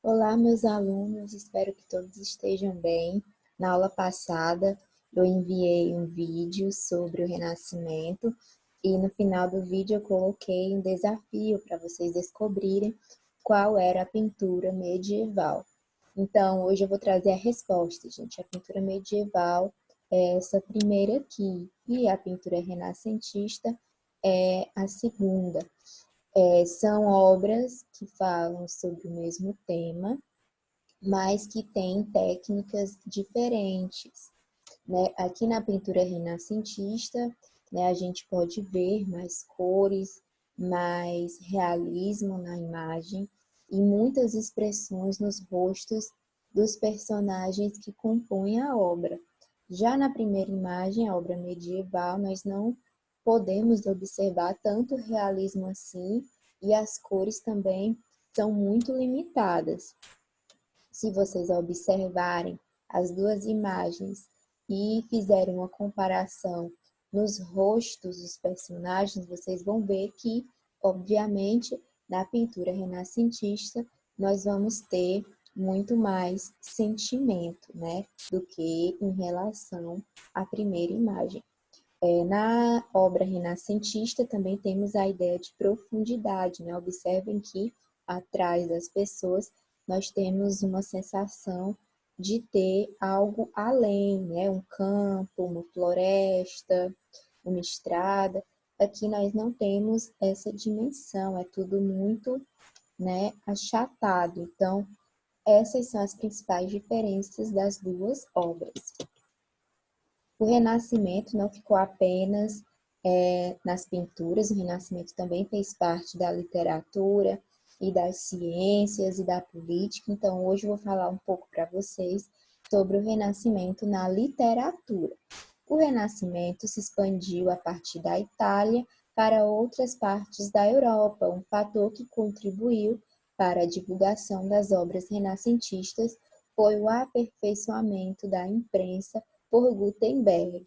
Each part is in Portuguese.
Olá, meus alunos, espero que todos estejam bem. Na aula passada, eu enviei um vídeo sobre o Renascimento e no final do vídeo eu coloquei um desafio para vocês descobrirem qual era a pintura medieval. Então, hoje eu vou trazer a resposta, gente. A pintura medieval é essa primeira aqui e a pintura renascentista é a segunda. São obras que falam sobre o mesmo tema, mas que têm técnicas diferentes, né? Aqui na pintura renascentista, né, a gente pode ver mais cores, mais realismo na imagem e muitas expressões nos rostos dos personagens que compõem a obra. Já na primeira imagem, a obra medieval, nós não podemos observar tanto realismo assim e as cores também são muito limitadas. Se vocês observarem as duas imagens e fizerem uma comparação nos rostos dos personagens, vocês vão ver que, obviamente, na pintura renascentista, nós vamos ter muito mais sentimento, né, do que em relação à primeira imagem. Na obra renascentista também temos a ideia de profundidade, né? Observem que atrás das pessoas nós temos uma sensação de ter algo além, né? Um campo, uma floresta, uma estrada. Aqui nós não temos essa dimensão, é tudo muito, né, achatado. Então, essas são as principais diferenças das duas obras. O Renascimento não ficou apenas nas pinturas, o Renascimento também fez parte da literatura e das ciências e da política. Então, hoje eu vou falar um pouco para vocês sobre o Renascimento na literatura. O Renascimento se expandiu a partir da Itália para outras partes da Europa, um fator que contribuiu para a divulgação das obras renascentistas foi o aperfeiçoamento da imprensa por Gutenberg,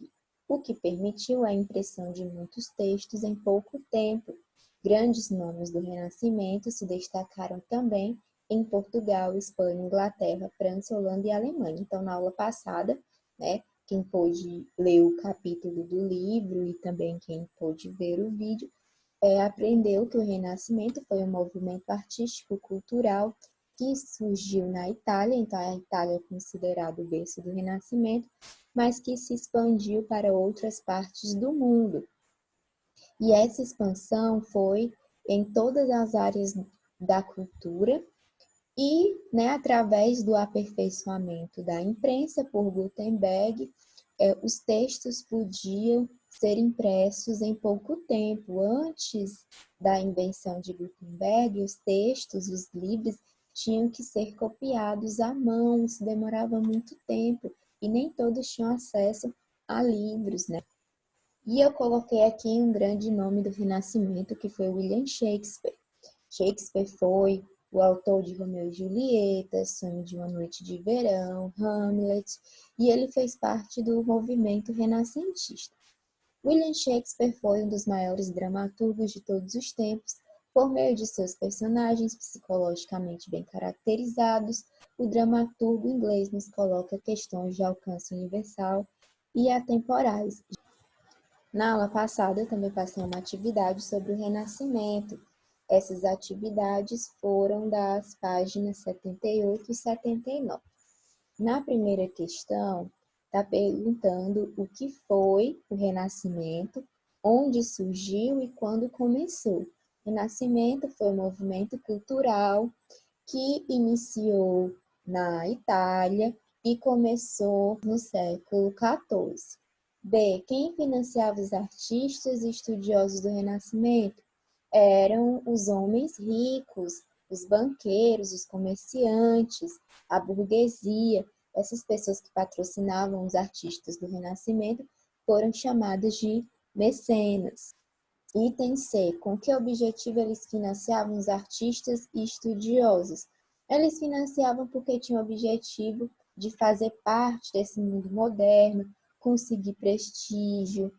o que permitiu a impressão de muitos textos em pouco tempo. Grandes nomes do Renascimento se destacaram também em Portugal, Espanha, Inglaterra, França, Holanda e Alemanha. Então, na aula passada, né, quem pôde ler o capítulo do livro e também quem pôde ver o vídeo, aprendeu que o Renascimento foi um movimento artístico-cultural que surgiu na Itália, então a Itália é considerado o berço do Renascimento, mas que se expandiu para outras partes do mundo. E essa expansão foi em todas as áreas da cultura e, né, através do aperfeiçoamento da imprensa por Gutenberg, os textos podiam ser impressos em pouco tempo. Antes da invenção de Gutenberg, os textos, os livros, tinham que ser copiados à mão, isso demorava muito tempo, e nem todos tinham acesso a livros, né? E eu coloquei aqui um grande nome do Renascimento, que foi William Shakespeare. Shakespeare foi o autor de Romeu e Julieta, Sonho de uma Noite de Verão, Hamlet, e ele fez parte do movimento renascentista. William Shakespeare foi um dos maiores dramaturgos de todos os tempos. Por meio de seus personagens psicologicamente bem caracterizados, o dramaturgo inglês nos coloca questões de alcance universal e atemporais. Na aula passada, eu também passei uma atividade sobre o Renascimento. Essas atividades foram das páginas 78 e 79. Na primeira questão, está perguntando o que foi o Renascimento, onde surgiu e quando começou. O Renascimento foi um movimento cultural que iniciou na Itália e começou no século XIV. B. Quem financiava os artistas e estudiosos do Renascimento? Eram os homens ricos, os banqueiros, os comerciantes, a burguesia. Essas pessoas que patrocinavam os artistas do Renascimento foram chamadas de mecenas. Item C. Com que objetivo eles financiavam os artistas e estudiosos? Eles financiavam porque tinham o objetivo de fazer parte desse mundo moderno, conseguir prestígio,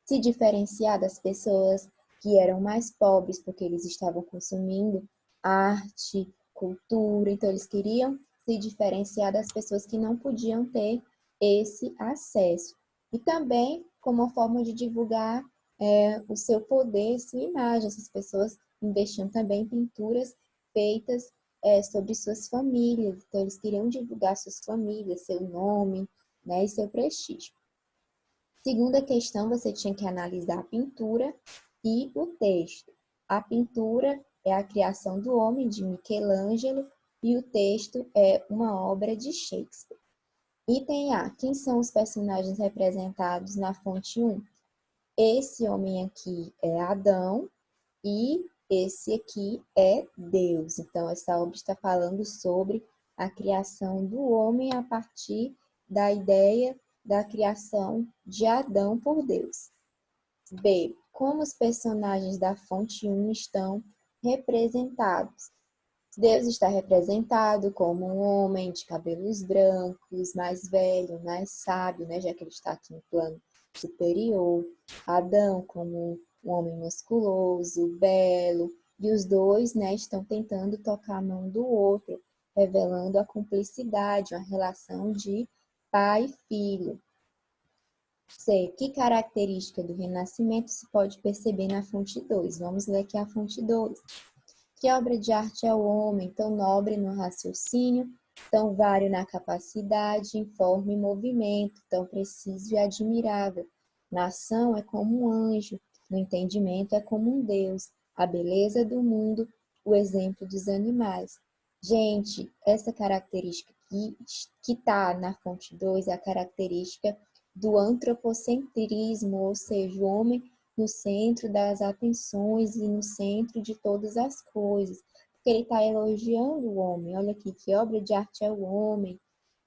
se diferenciar das pessoas que eram mais pobres, porque eles estavam consumindo arte, cultura. Então, eles queriam se diferenciar das pessoas que não podiam ter esse acesso. E também como uma forma de divulgar o seu poder, sua imagem. Essas pessoas investiam também em pinturas feitas sobre suas famílias. Então, eles queriam divulgar suas famílias, seu nome, né, e seu prestígio. Segunda questão, você tinha que analisar a pintura e o texto. A pintura é a criação do homem, de Michelangelo, e o texto é uma obra de Shakespeare. Item A. Quem são os personagens representados na fonte 1? Esse homem aqui é Adão e esse aqui é Deus. Então, essa obra está falando sobre a criação do homem a partir da ideia da criação de Adão por Deus. B. Como os personagens da fonte 1 estão representados? Deus está representado como um homem de cabelos brancos, mais velho, mais sábio, né, já que ele está aqui no plano superior. Adão como um homem musculoso, belo, e os dois, né, estão tentando tocar a mão do outro, revelando a cumplicidade, uma relação de pai e filho. C. Que característica do Renascimento se pode perceber na fonte 2? Vamos ler aqui a fonte 2. Que obra de arte é o homem, tão nobre no raciocínio, tão vário na capacidade, em forma e movimento, tão preciso e admirável. Na ação é como um anjo, no entendimento é como um Deus, a beleza do mundo, o exemplo dos animais. Gente, essa característica que está na fonte 2 é a característica do antropocentrismo, ou seja, o homem no centro das atenções e no centro de todas as coisas. Porque ele está elogiando o homem. Olha aqui, que obra de arte é o homem,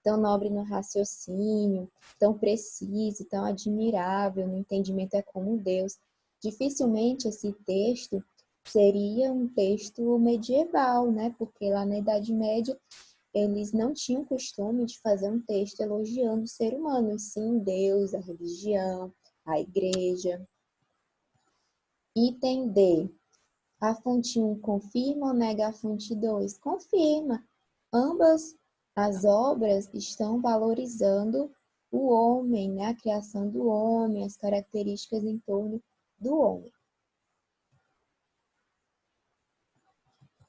tão nobre no raciocínio, tão preciso, tão admirável, no entendimento é como Deus. Dificilmente esse texto seria um texto medieval, né? Porque lá na Idade Média eles não tinham costume de fazer um texto elogiando o ser humano, e sim Deus, a religião, a igreja. Item D. A fonte 1 confirma ou nega a fonte 2? Confirma. Ambas as obras estão valorizando o homem, né? A criação do homem, as características em torno do homem.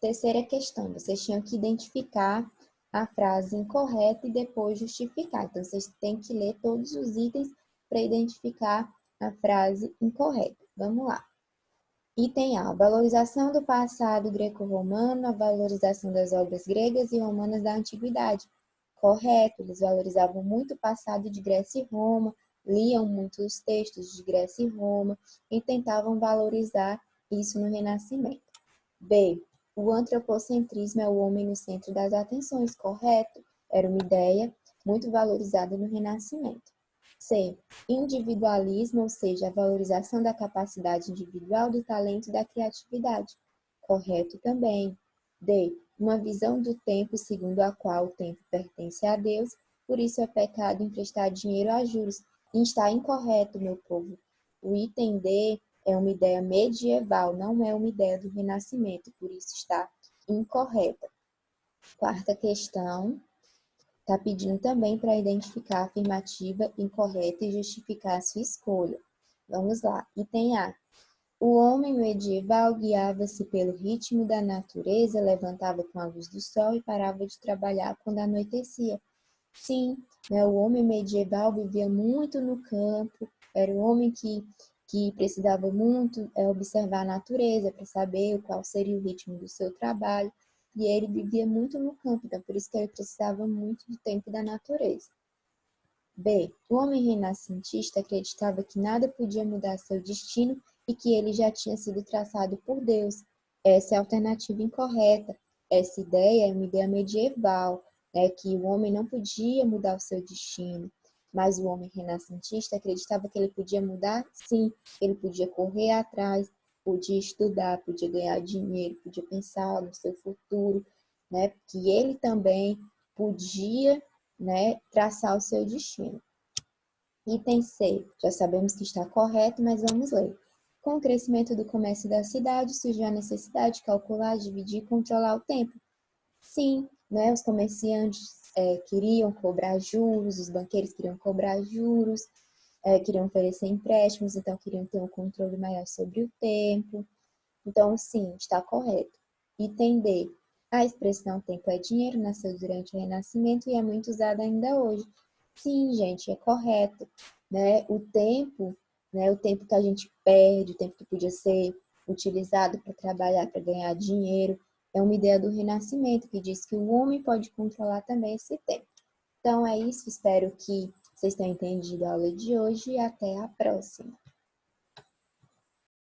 Terceira questão, vocês tinham que identificar a frase incorreta e depois justificar. Então, vocês têm que ler todos os itens para identificar a frase incorreta. Vamos lá. Item A. Valorização do passado greco-romano, a valorização das obras gregas e romanas da antiguidade. Correto, eles valorizavam muito o passado de Grécia e Roma, liam muitos textos de Grécia e Roma e tentavam valorizar isso no Renascimento. B. O antropocentrismo é o homem no centro das atenções. Correto, era uma ideia muito valorizada no Renascimento. C. Individualismo, ou seja, a valorização da capacidade individual, do talento e da criatividade. Correto também. D. Uma visão do tempo segundo a qual o tempo pertence a Deus, por isso é pecado emprestar dinheiro a juros. E está incorreto, meu povo. O item D é uma ideia medieval, não é uma ideia do Renascimento, por isso está incorreta. Quarta questão. Está pedindo também para identificar a afirmativa incorreta e justificar a sua escolha. Vamos lá. Item A. O homem medieval guiava-se pelo ritmo da natureza, levantava com a luz do sol e parava de trabalhar quando anoitecia. Sim, né, o homem medieval vivia muito no campo, era um homem que precisava muito observar a natureza para saber qual seria o ritmo do seu trabalho. E ele vivia muito no campo, então por isso que ele precisava muito do tempo da natureza. B. O homem renascentista acreditava que nada podia mudar seu destino e que ele já tinha sido traçado por Deus. Essa é a alternativa incorreta. Essa ideia é uma ideia medieval, né, que o homem não podia mudar o seu destino. Mas o homem renascentista acreditava que ele podia mudar, sim, ele podia correr atrás, podia estudar, podia ganhar dinheiro, podia pensar no seu futuro, né? Que ele também podia, né, traçar o seu destino. Item C, já sabemos que está correto, mas vamos ler. Com o crescimento do comércio da cidade, surgiu a necessidade de calcular, dividir e controlar o tempo. Sim, né, os comerciantes queriam cobrar juros, os banqueiros queriam cobrar juros, queriam oferecer empréstimos, então queriam ter um controle maior sobre o tempo. Então, sim, está correto. Entender a expressão tempo é dinheiro nasceu durante o Renascimento e é muito usada ainda hoje. Sim, gente, é correto, né? O tempo que a gente perde, o tempo que podia ser utilizado para trabalhar, para ganhar dinheiro, é uma ideia do Renascimento que diz que o homem pode controlar também esse tempo. Então é isso, espero que vocês tenham entendido a aula de hoje e até a próxima.